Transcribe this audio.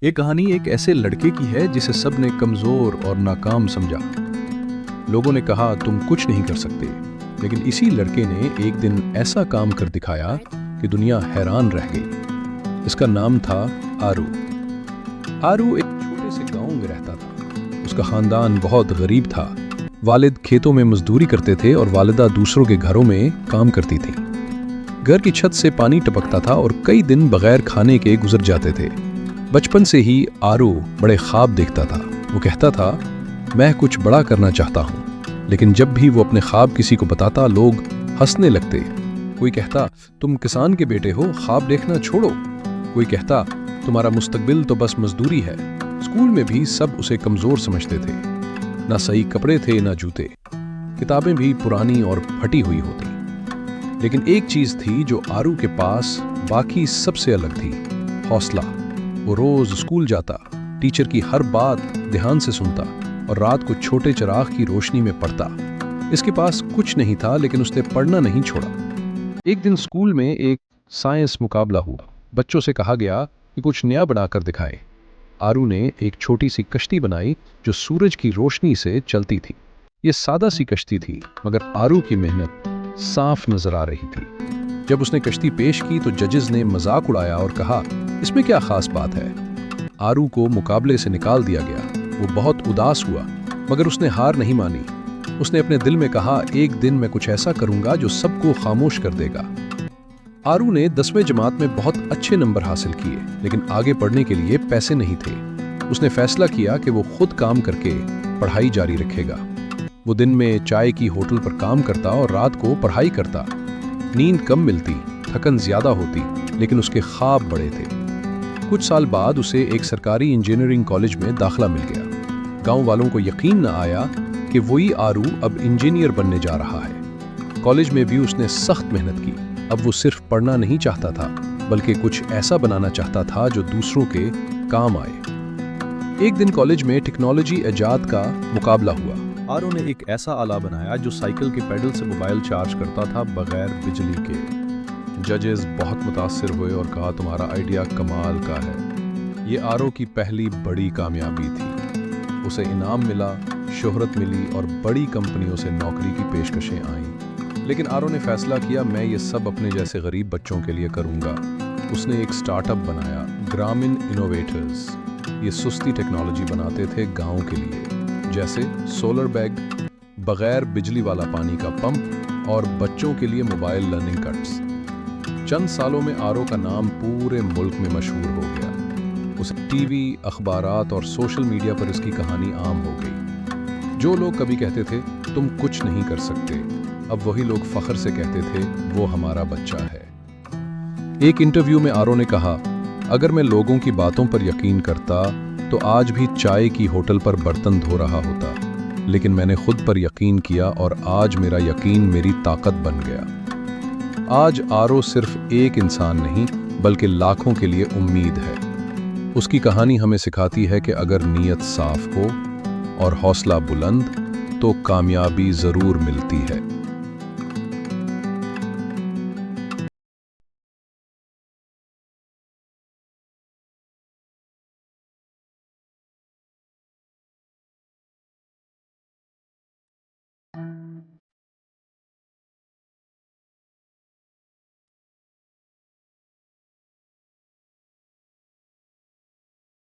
ये कहानी एक ऐसे लड़के की है जिसे सबने कमज़ोर और नाकाम समझा। लोगों ने कहा तुम कुछ नहीं कर सकते, लेकिन इसी लड़के ने एक दिन ऐसा काम कर दिखाया कि दुनिया हैरान रह गई। इसका नाम था आरू। आरू एक छोटे से गांव में रहता था। उसका खानदान बहुत गरीब था। वालिद खेतों में मजदूरी करते थे और वालिदा दूसरों के घरों में काम करती थी। घर की छत से पानी टपकता था और कई दिन बगैर खाने के गुजर जाते थे। बचपन से ही आरू बड़े ख्वाब देखता था। वो कहता था, मैं कुछ बड़ा करना चाहता हूँ। लेकिन जब भी वो अपने ख्वाब किसी को बताता, लोग हंसने लगते। कोई कहता, तुम किसान के बेटे हो, ख्वाब देखना छोड़ो। कोई कहता, तुम्हारा मुस्तकबिल तो बस मजदूरी है। स्कूल में भी सब उसे कमजोर समझते थे। ना सही कपड़े थे, ना जूते। किताबें भी पुरानी और फटी हुई होती। लेकिन एक चीज थी जो आरू के पास बाकी सबसे अलग थी, हौसला। वो रोज स्कूल जाता, टीचर की हर बात ध्यान से सुनता और रात को छोटे चिराग की रोशनी में पढ़ता। इसके पास कुछ नहीं था, लेकिन उसने पढ़ना नहीं छोड़ा। एक दिन स्कूल में एक साइंस मुकाबला हुआ। बच्चों से कहा गया कि कुछ नया बनाकर दिखाए। आरू ने एक छोटी सी कश्ती बनाई जो सूरज की रोशनी से चलती थी। ये सादा सी कश्ती थी, मगर आरू की मेहनत साफ नजर आ रही थी। जब उसने कश्ती पेश की तो जजेस ने मजाक उड़ाया और कहा, इसमें क्या खास बात है। आरू को मुकाबले से निकाल दिया गया। वो बहुत उदास हुआ, मगर उसने हार नहीं मानी। उसने अपने दिल में कहा, एक दिन मैं कुछ ऐसा करूंगा जो सबको खामोश कर देगा। आरू ने 10वीं जमात में बहुत अच्छे नंबर हासिल किए, लेकिन आगे पढ़ने के लिए पैसे नहीं थे। उसने फैसला किया कि वो खुद काम करके पढ़ाई जारी रखेगा। वो दिन में चाय की होटल पर काम करता और रात को पढ़ाई करता। नींद कम मिलती, थकन ज्यादा होती, लेकिन उसके ख्वाब बड़े थे। कुछ साल बाद उसे एक सरकारी इंजीनियरिंग कॉलेज में दाखिला मिल गया। गांव वालों को यकीन न आया कि वही आरू अब इंजीनियर बनने जा रहा है। कॉलेज में भी उसने सख्त मेहनत की। अब वो सिर्फ पढ़ना नहीं चाहता था, बल्कि कुछ ऐसा बनाना चाहता था जो दूसरों के काम आए। एक दिन कॉलेज में टेक्नोलॉजी इजाद का मुकाबला हुआ। आरू ने एक ऐसा आला बनाया जो साइकिल के पेडल से मोबाइल चार्ज करता था, बगैर बिजली के। जजेस बहुत मुतासिर हुए और कहा, तुम्हारा आइडिया कमाल का है। ये आरो की पहली बड़ी कामयाबी थी। उसे इनाम मिला, शोहरत मिली और बड़ी कंपनियों से नौकरी की पेशकशें आईं। लेकिन आरो ने फैसला किया, मैं ये सब अपने जैसे गरीब बच्चों के लिए करूंगा। उसने एक स्टार्टअप बनाया, ग्रामीण इनोवेटर्स। ये सुस्ती टेक्नोलॉजी बनाते थे गांव के लिए, जैसे सोलर बैग, बगैर बिजली वाला पानी का पंप और बच्चों के लिए मोबाइल लर्निंग किट्स। चंद सालों में आरो का नाम पूरे मुल्क में मशहूर हो गया। उसे टीवी, अखबारात और सोशल मीडिया पर इसकी कहानी आम हो गई। जो लोग कभी कहते थे तुम कुछ नहीं कर सकते, अब वही लोग फख्र से कहते थे वो हमारा बच्चा है। एक इंटरव्यू में आरो ने कहा, अगर मैं लोगों की बातों पर यकीन करता तो आज भी चाय की होटल पर बर्तन धो रहा होता। लेकिन मैंने खुद पर यकीन किया और आज मेरा यकीन मेरी ताकत बन गया। आज आरो सिर्फ एक इंसान नहीं, बल्कि लाखों के लिए उम्मीद है। उसकी कहानी हमें सिखाती है कि अगर नीयत साफ हो और हौसला बुलंद, तो कामयाबी जरूर मिलती है।